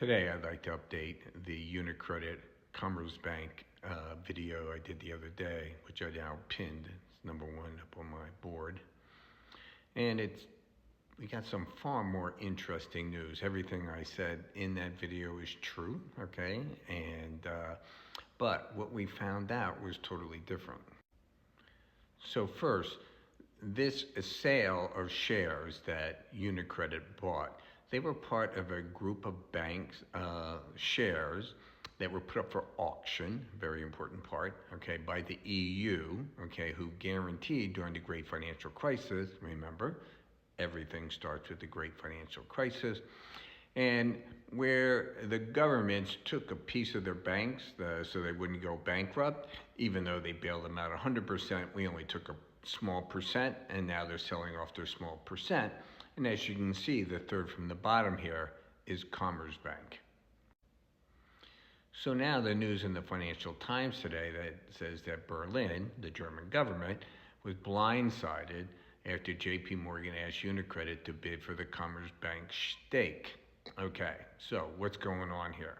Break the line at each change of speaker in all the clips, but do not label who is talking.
Today, I'd like to update the Unicredit Commerzbank video I did the other day, which I now pinned. It's number one up on my board. And we got some far more interesting news. Everything I said in that video is true, okay? But what we found out was totally different. So first, this sale of shares that Unicredit bought, they were part of a group of banks' shares that were put up for auction, very important part, okay, by the EU, okay, who guaranteed during the Great Financial Crisis, remember, everything starts with the Great Financial Crisis, and where the governments took a piece of their banks so they wouldn't go bankrupt, even though they bailed them out 100%, we only took a small percent, and now they're selling off their small percent. And as you can see, the third from the bottom here is Commerzbank. So now the news in the Financial Times today that says that Berlin, the German government, was blindsided after JP Morgan asked Unicredit to bid for the Commerzbank stake. Okay, so what's going on here?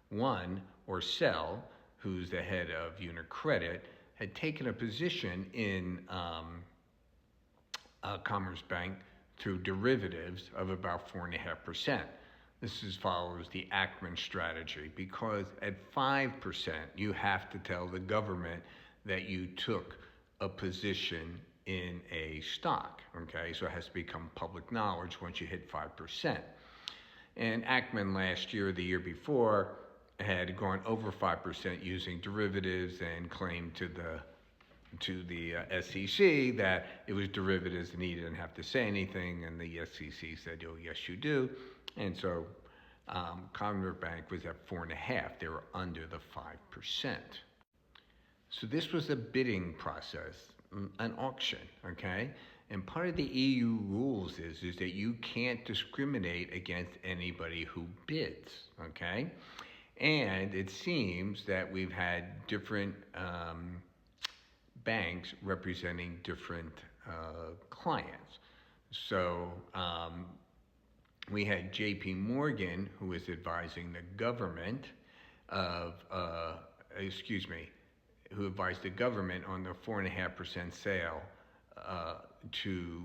One, Orcel, who's the head of Unicredit, had taken a position in Commerzbank through derivatives of about 4.5%. This follows the Ackman strategy, because at 5%, you have to tell the government that you took a position in a stock, okay? So it has to become public knowledge once you hit 5%. And Ackman last year, the year before, had gone over 5% using derivatives and claimed to the SEC that it was derivatives and he didn't have to say anything, and the SEC said, oh, yes, you do. And so Commerzbank was at 4.5%. They were under the 5%. So this was a bidding process, an auction, okay? And part of the EU rules is that you can't discriminate against anybody who bids, okay? And it seems that we've had different banks representing different clients. So we had JP Morgan, who was advising the government who advised the government on the 4.5% sale to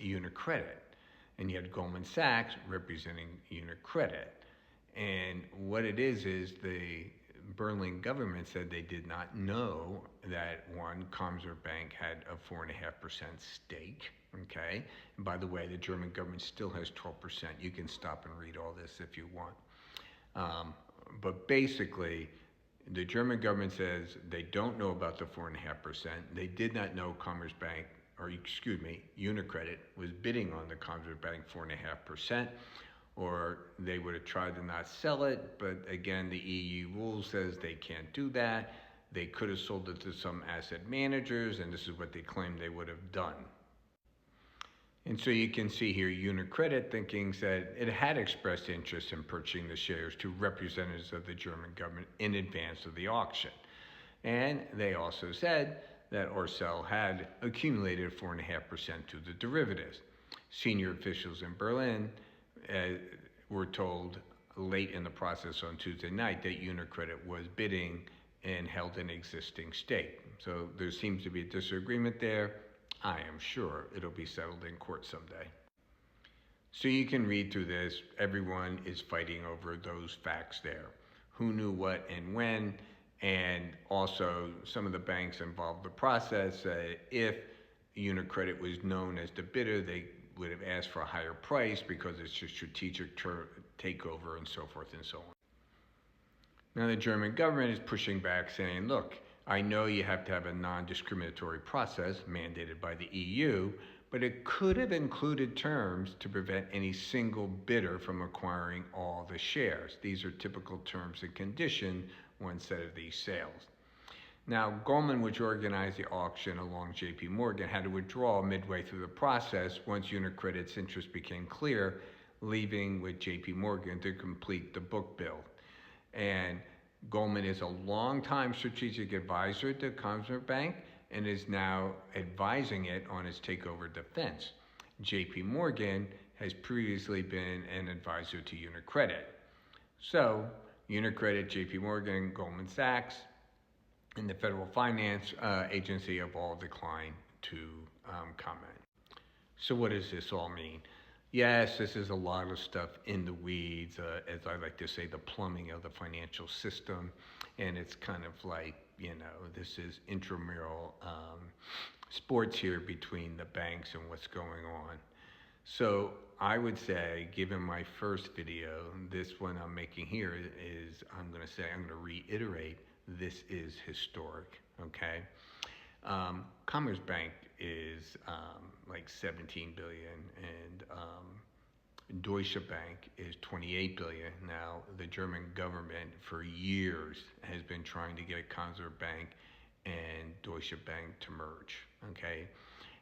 Unicredit. And you had Goldman Sachs representing Unicredit. And what it is the Berlin government said they did not know that Commerzbank had a 4.5% stake, okay? And by the way, the German government still has 12%. You can stop and read all this if you want. But basically, the German government says they don't know about the 4.5%. They did not know Unicredit was bidding on the Commerzbank 4.5%. Or they would have tried to not sell it, but again, the EU rule says they can't do that. They could have sold it to some asset managers, and this is what they claimed they would have done. And so you can see here, Unicredit thinking that it had expressed interest in purchasing the shares to representatives of the German government in advance of the auction. And they also said that Orcel had accumulated 4.5% to the derivatives. Senior officials in Berlin were told late in the process on Tuesday night that Unicredit was bidding and held an existing stake. So there seems to be a disagreement there. I am sure it'll be settled in court someday. So you can read through this. Everyone is fighting over those facts there. Who knew what and when, and also some of the banks involved in the process. If Unicredit was known as the bidder, they would have asked for a higher price because it's a strategic takeover and so forth and so on. Now the German government is pushing back, saying, look, I know you have to have a non-discriminatory process mandated by the EU, but it could have included terms to prevent any single bidder from acquiring all the shares. These are typical terms and conditions one set of these sales. Now, Goldman, which organized the auction along JP Morgan, had to withdraw midway through the process once Unicredit's interest became clear, leaving with JP Morgan to complete the book build. And Goldman is a longtime strategic advisor to Commerzbank and is now advising it on its takeover defense. JP Morgan has previously been an advisor to Unicredit. So, Unicredit, JP Morgan, Goldman Sachs, and the Federal Finance Agency have all declined to comment. So, what does this all mean? Yes, this is a lot of stuff in the weeds, as I like to say, the plumbing of the financial system. And it's kind of like, this is intramural sports here between the banks and what's going on. So I would say, given my first video, this one I'm making here is, I'm going to reiterate, this is historic, okay? Commerzbank is like 17 billion, and Deutsche Bank is 28 billion. Now, the German government for years has been trying to get Commerzbank and Deutsche Bank to merge, okay?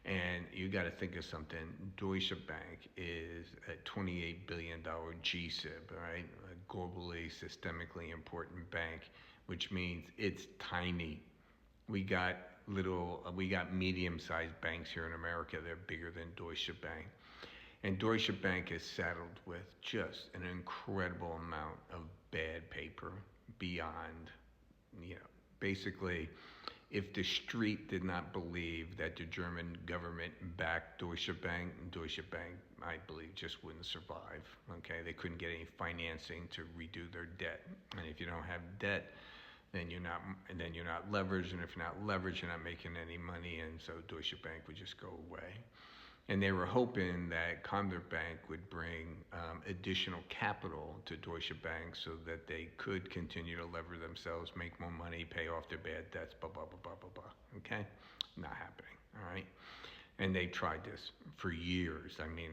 And you got to think of something. Deutsche Bank is a $28 billion GSIB, right? A globally, systemically important bank, which means it's tiny. We got medium-sized banks here in America that are bigger than Deutsche Bank. And Deutsche Bank is saddled with just an incredible amount of bad paper beyond, basically, if the street did not believe that the German government backed Deutsche Bank, I believe, just wouldn't survive. Okay, they couldn't get any financing to redo their debt, and if you don't have debt, then you're not leveraged, and if you're not leveraged, you're not making any money, and so Deutsche Bank would just go away. And they were hoping that Commerzbank would bring additional capital to Deutsche Bank so that they could continue to lever themselves, make more money, pay off their bad debts, blah, blah, blah, blah, blah, blah. Okay? Not happening, all right? And they tried this for years. I mean,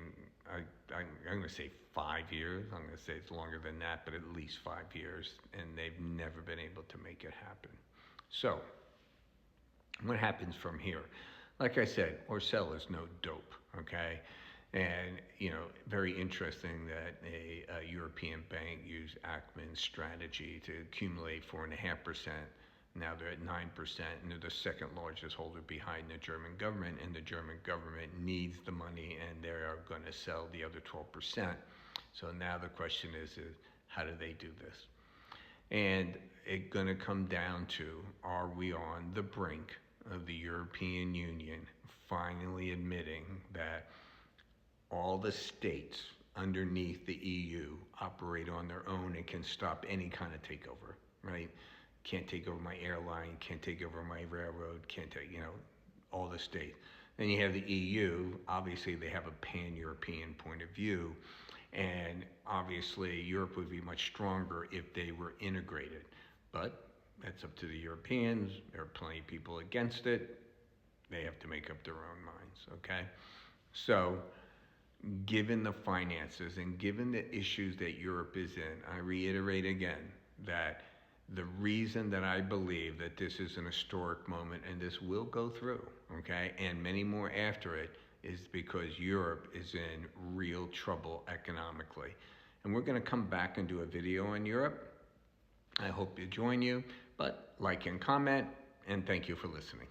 I'm going to say 5 years. I'm going to say it's longer than that, but at least 5 years. And they've never been able to make it happen. So, what happens from here? Like I said, Orcel is no dope, okay? And, very interesting that a European bank used Ackman's strategy to accumulate 4.5%. Now they're at 9%, and they're the second largest holder behind the German government, and the German government needs the money, and they are going to sell the other 12%. So now the question is how do they do this? And it's going to come down to, are we on the brink of the European Union finally admitting that all the states underneath the EU operate on their own and can stop any kind of takeover, right? Can't take over my airline, can't take over my railroad, can't take, all the states. Then you have the EU, obviously they have a pan-European point of view, and obviously Europe would be much stronger if they were integrated. But that's up to the Europeans. There are plenty of people against it. They have to make up their own minds, okay? So, given the finances and given the issues that Europe is in, I reiterate again that the reason that I believe that this is an historic moment, and this will go through, okay, and many more after it, is because Europe is in real trouble economically. And we're going to come back and do a video on Europe. I hope to join you, but like and comment, and thank you for listening.